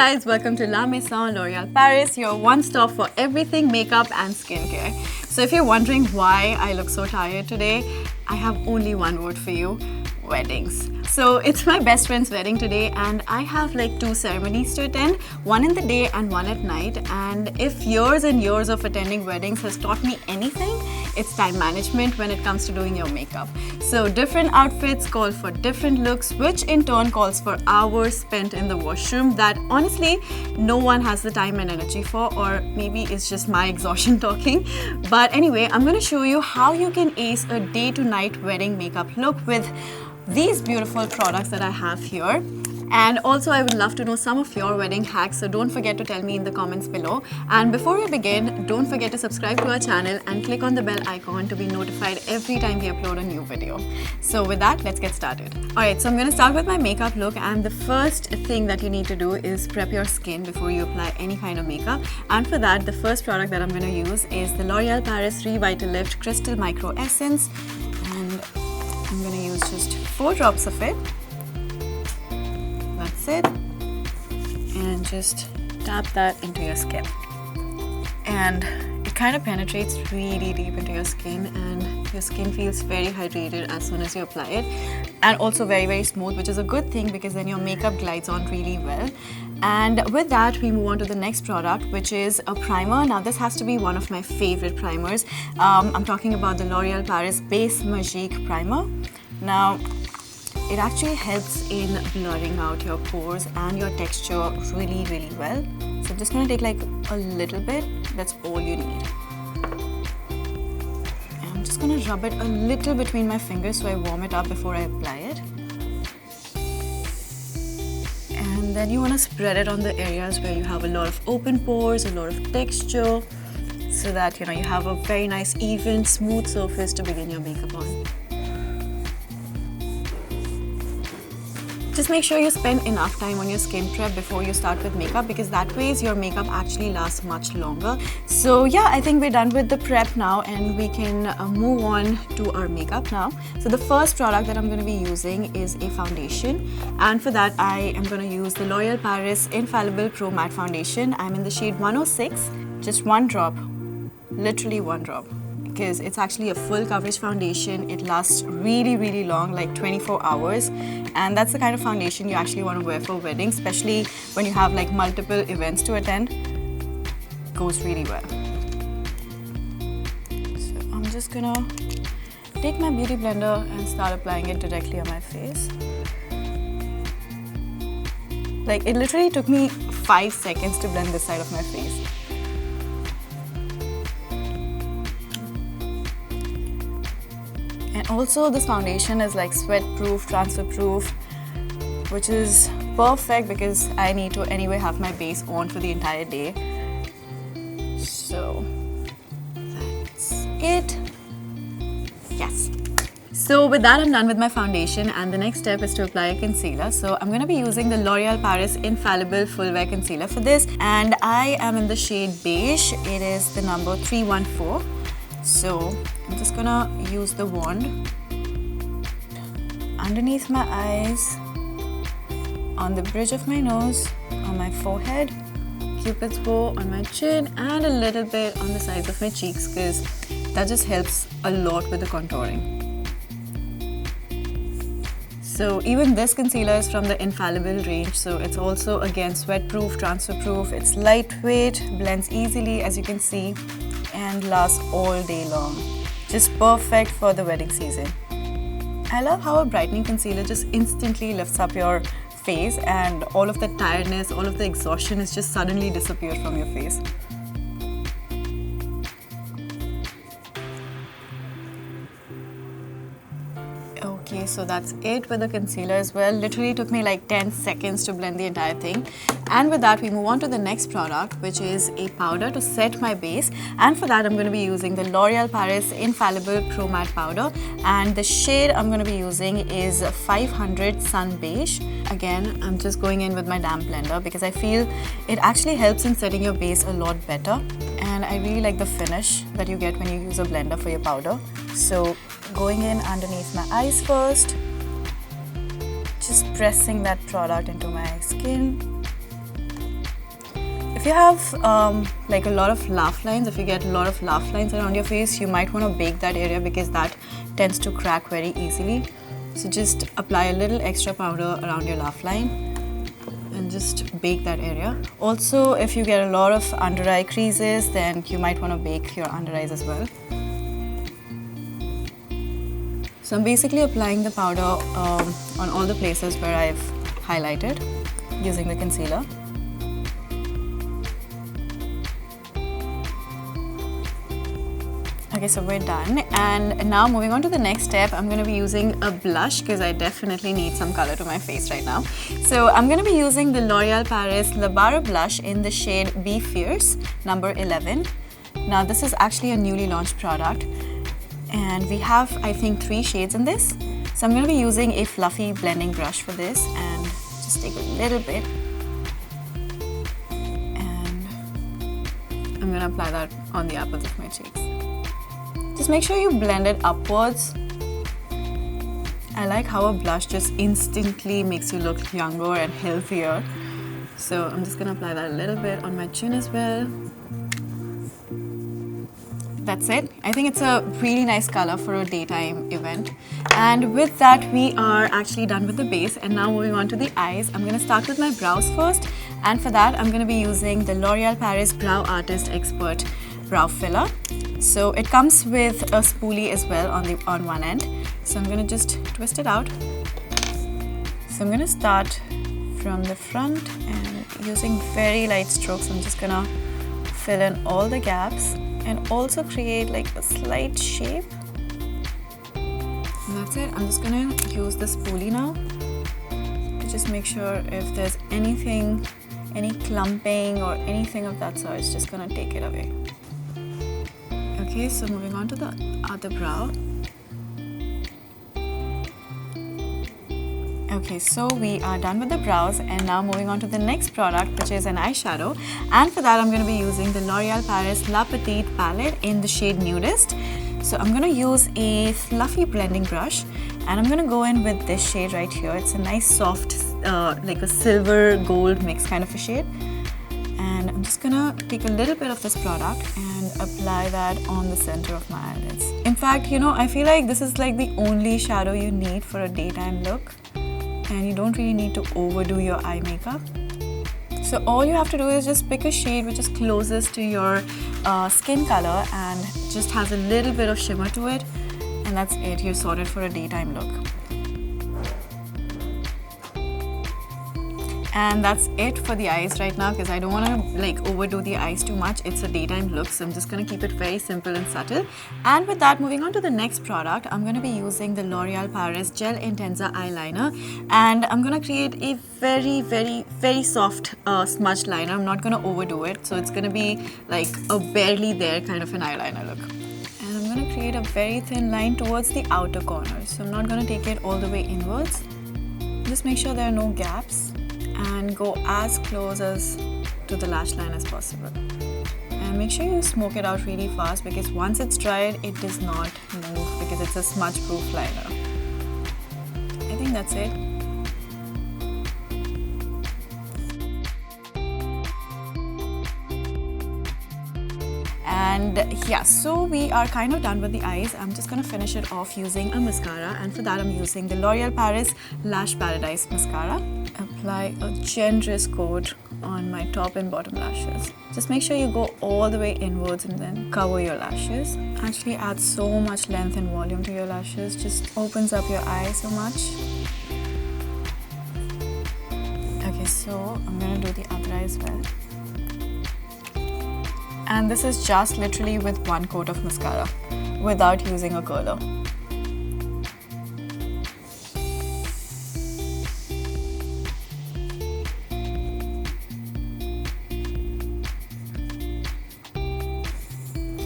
guys, welcome to LAMAZE L'Oréal Paris, your one-stop for everything makeup and skincare. So if you're wondering why I look so tired today, I have only one word for you: weddings. So it's my best friend's wedding today and I have like 2 ceremonies to attend, one in the day and one at night. And if years and years of attending weddings has taught me anything, it's time management when it comes to doing your makeup. So different outfits call for different looks, which in turn calls for hours spent in the washroom that honestly no one has the time and energy for, or maybe it's just my exhaustion talking. But anyway, I'm going to show you how you can ace a day to night wedding makeup look with these beautiful products that I have here. And also I would love to know some of your wedding hacks, so don't forget to tell me in the comments below. And before we begin, don't forget to subscribe to our channel and click on the bell icon to be notified every time we upload a new video. So with that, let's get started. Alright, so I'm going to start with my makeup look, and the first thing that you need to do is prep your skin before you apply any kind of makeup. And for that, the first product that I'm going to use is the L'Oréal Paris Revitalift Crystal Micro Essence, and I'm going to use just 4 drops of it. That's it. And just tap that into your skin. And it kind of penetrates really deep into your skin, and your skin feels very hydrated as soon as you apply it. And also very, very smooth, which is a good thing because then your makeup glides on really well. And with that, we move on to the next product, which is a primer. Now, this has to be one of my favorite primers. I'm talking about the L'Oréal Paris Base Magique Primer. Now, it actually helps in blurring out your pores and your texture really, really well. So I'm just going to take like a little bit. That's all you need. And I'm just going to rub it a little between my fingers so I warm it up before I apply it. And then you want to spread it on the areas where you have a lot of open pores, a lot of texture, so that you have a very nice, even, smooth surface to begin your makeup on. Just make sure you spend enough time on your skin prep before you start with makeup, because that way your makeup actually lasts much longer. So yeah, I think we're done with the prep now and we can move on to our makeup now. So the first product that I'm going to be using is a foundation, and for that I am going to use the L'Oréal Paris Infallible Pro Matte Foundation. I'm in the shade 106, just 1 drop, literally 1 drop. Because it's actually a full coverage foundation. It lasts really, really long, like 24 hours. And that's the kind of foundation you actually want to wear for weddings, especially when you have like multiple events to attend. It goes really well. So I'm just gonna take my beauty blender and start applying it directly on my face. Like, it literally took me 5 seconds to blend this side of my face. And also this foundation is like sweat proof, transfer proof, which is perfect because I need to anyway have my base on for the entire day. So that's it. Yes. So with that, I'm done with my foundation, and the next step is to apply a concealer. So I'm going to be using the L'Oréal Paris Infallible Full Wear Concealer for this, and I am in the shade beige. It is the number 314. So I'm just gonna use the wand underneath my eyes, on the bridge of my nose, on my forehead, Cupid's bow on my chin, and a little bit on the sides of my cheeks, because that just helps a lot with the contouring. So even this concealer is from the Infallible range, so it's also again sweat proof, transfer proof. It's lightweight, blends easily as you can see, and lasts all day long. Just perfect for the wedding season. I love how a brightening concealer just instantly lifts up your face, and all of the tiredness, all of the exhaustion is just suddenly disappeared from your face. Okay, so that's it with the concealer as well. Literally took me like 10 seconds to blend the entire thing. And with that, we move on to the next product, which is a powder to set my base. And for that, I'm going to be using the L'Oréal Paris Infallible Pro Matte Powder. And the shade I'm going to be using is 500 Sun Beige. Again, I'm just going in with my damp blender because I feel it actually helps in setting your base a lot better. And I really like the finish that you get when you use a blender for your powder. So going in underneath my eyes first, just pressing that product into my skin. if you have like a lot of laugh lines, if you get a lot of laugh lines around your face, you might want to bake that area because that tends to crack very easily. So just apply a little extra powder around your laugh line and just bake that area. Also, if you get a lot of under eye creases, then you might want to bake your under eyes as well. So I'm basically applying the powder on all the places where I've highlighted using the concealer. Okay, so we're done, and now moving on to the next step, I'm going to be using a blush because I definitely need some color to my face right now. So I'm going to be using the L'Oreal Paris La Barre blush in the shade Be Fierce, number 11. Now this is actually a newly launched product, and we have, I think, 3 shades in this. So I'm going to be using a fluffy blending brush for this, and just take a little bit, and I'm going to apply that on the apples of my cheeks. Just make sure you blend it upwards. I like how a blush just instantly makes you look younger and healthier. So I'm just gonna apply that a little bit on my chin as well. That's it. I think it's a really nice color for a daytime event. And with that, we are actually done with the base. And now moving on to the eyes. I'm gonna start with my brows first. And for that, I'm gonna be using the L'Oreal Paris Brow Artist Expert Brow Filler. So it comes with a spoolie as well on one end. So I'm gonna just twist it out. So I'm gonna start from the front and using very light strokes, I'm just gonna fill in all the gaps and also create like a slight shape. And that's it. I'm just gonna use the spoolie now to just make sure if there's anything, any clumping or anything of that sort, it's just gonna take it away. Okay, so moving on to the other brow. Okay, so we are done with the brows, and now moving on to the next product, which is an eyeshadow. And for that, I'm going to be using the L'Oreal Paris La Petite palette in the shade Nudist. So I'm going to use a fluffy blending brush, and I'm going to go in with this shade right here. It's a nice soft, like a silver gold mix kind of a shade. And I'm just gonna take a little bit of this product and apply that on the center of my eyelids. In fact, you know, I feel like this is like the only shadow you need for a daytime look, and you don't really need to overdo your eye makeup. So all you have to do is just pick a shade which is closest to your skin color and just has a little bit of shimmer to it, and that's it. You're sorted for a daytime look. And that's it for the eyes right now, because I don't want to like overdo the eyes too much. It's a daytime look, so I'm just going to keep it very simple and subtle. And with that, moving on to the next product, I'm going to be using the L'Oreal Paris Gel Intensa eyeliner, and I'm going to create a very soft smudged liner. I'm not going to overdo it, so it's going to be like a barely there kind of an eyeliner look. And I'm going to create a very thin line towards the outer corners, so I'm not going to take it all the way inwards. Just make sure there are no gaps, and go as close as to the lash line as possible. And make sure you smoke it out really fast, because once it's dried, it does not move because it's a smudge proof liner. I think that's it. And yeah, so we are kind of done with the eyes. I'm just gonna finish it off using a mascara, and for that I'm using the L'Oreal Paris Lash Paradise Mascara. Apply a generous coat on my top and bottom lashes. Just make sure you go all the way inwards and then cover your lashes. Actually adds so much length and volume to your lashes, just opens up your eye so much. Okay, so I'm gonna do the other eye as well. And this is just literally with one coat of mascara without using a curler.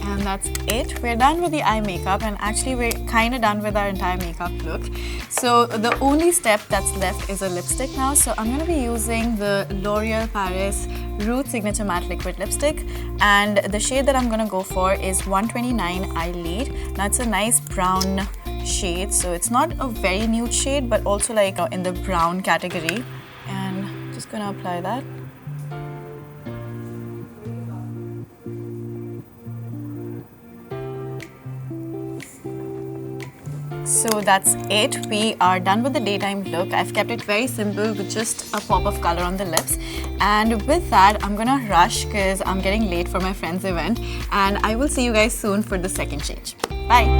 And that's it. We're done with the eye makeup, and actually we're kind of done with our entire makeup look. So the only step that's left is a lipstick now. So I'm going to be using the L'Oreal Paris Rouge Signature Matte Liquid Lipstick, and the shade that I'm going to go for is 129 Eye Lead. Now it's a nice brown shade, so it's not a very nude shade, but also like in the brown category. And just going to apply that. So that's it. We are done with the daytime look. I've kept it very simple with just a pop of color on the lips. And with that, I'm gonna rush because I'm getting late for my friend's event. And I will see you guys soon for the second change. Bye.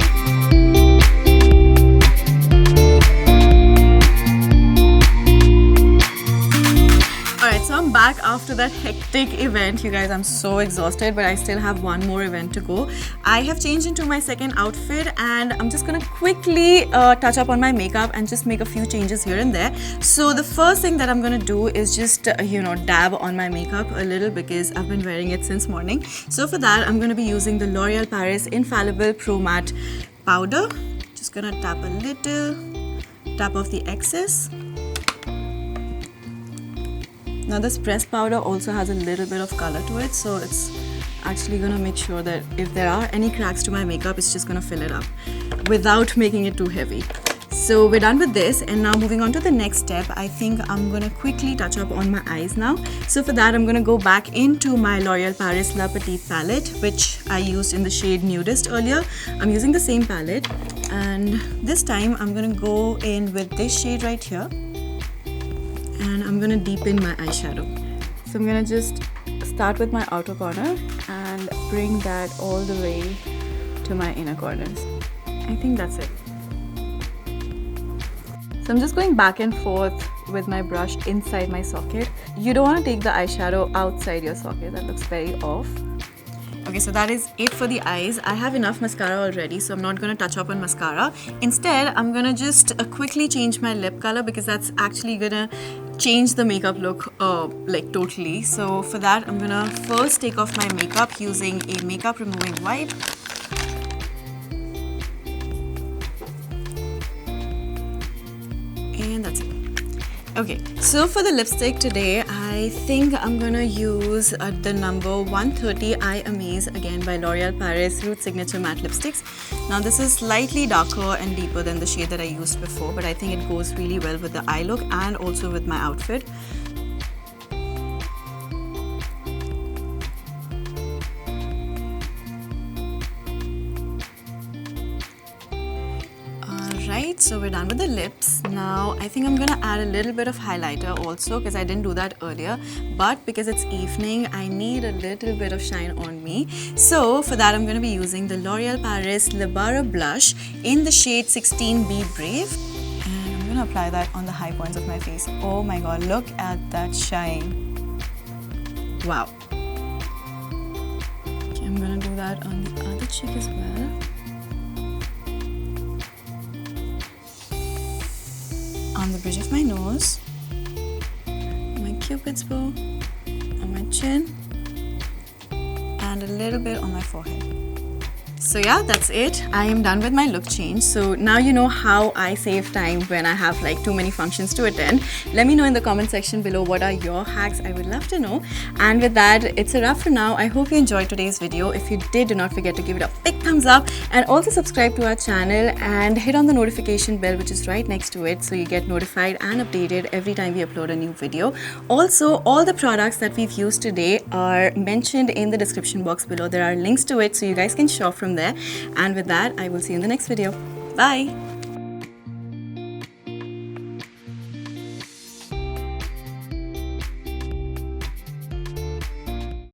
Alright, so I'm back after that hectic event. You guys, I'm so exhausted, but I still have one more event to go. I have changed into my second outfit and I'm just gonna quickly touch up on my makeup and just make a few changes here and there. So the first thing that I'm gonna do is just, dab on my makeup a little because I've been wearing it since morning. So for that, I'm gonna be using the L'Oreal Paris Infallible Pro Matte Powder. Just gonna tap a little, tap off the excess. Now this pressed powder also has a little bit of color to it, so it's actually gonna make sure that if there are any cracks to my makeup, it's just gonna fill it up without making it too heavy. So we're done with this, and now moving on to the next step, I think I'm gonna quickly touch up on my eyes now. So for that, I'm gonna go back into my L'Oreal Paris La Petite palette, which I used in the shade Nudist earlier. I'm using the same palette, and this time I'm gonna go in with this shade right here. And I'm gonna deepen my eyeshadow. So I'm gonna just start with my outer corner and bring that all the way to my inner corners. I think that's it. So I'm just going back and forth with my brush inside my socket. You don't want to take the eyeshadow outside your socket, that looks very off. Okay, so that is it for the eyes. I have enough mascara already, so I'm not going to touch up on mascara. Instead, I'm going to just quickly change my lip color because that's actually going to change the makeup look like totally. So for that, I'm going to first take off my makeup using a makeup removing wipe. And that's it. Okay, so for the lipstick today, I think I'm gonna use the number 130 I Amaze, again by L'Oreal Paris Rouge Signature Matte Lipsticks. Now this is slightly darker and deeper than the shade that I used before, but I think it goes really well with the eye look and also with my outfit. Right, so we're done with the lips. Now I think I'm gonna add a little bit of highlighter also because I didn't do that earlier, but because it's evening I need a little bit of shine on me. So for that I'm gonna be using the L'Oreal Paris Le Barre blush in the shade 16 Be Brave, and I'm gonna apply that on the high points of my face. Oh my god, look at that shine. Wow. Okay, I'm gonna do that on the other cheek as well. On the bridge of my nose, my cupid's bow, on my chin, and a little bit on my forehead. So yeah, that's it. I am done with my look change. So now you know how I save time when I have like too many functions to attend. Let me know in the comment section below what are your hacks. I would love to know. And with that, it's a wrap for now. I hope you enjoyed today's video. If you did, do not forget to give it a big thumbs up and also subscribe to our channel and hit on the notification bell which is right next to it so you get notified and updated every time we upload a new video. Also, all the products that we've used today are mentioned in the description box below. There are links to it so you guys can shop from there. And with that, I will see you in the next video. Bye!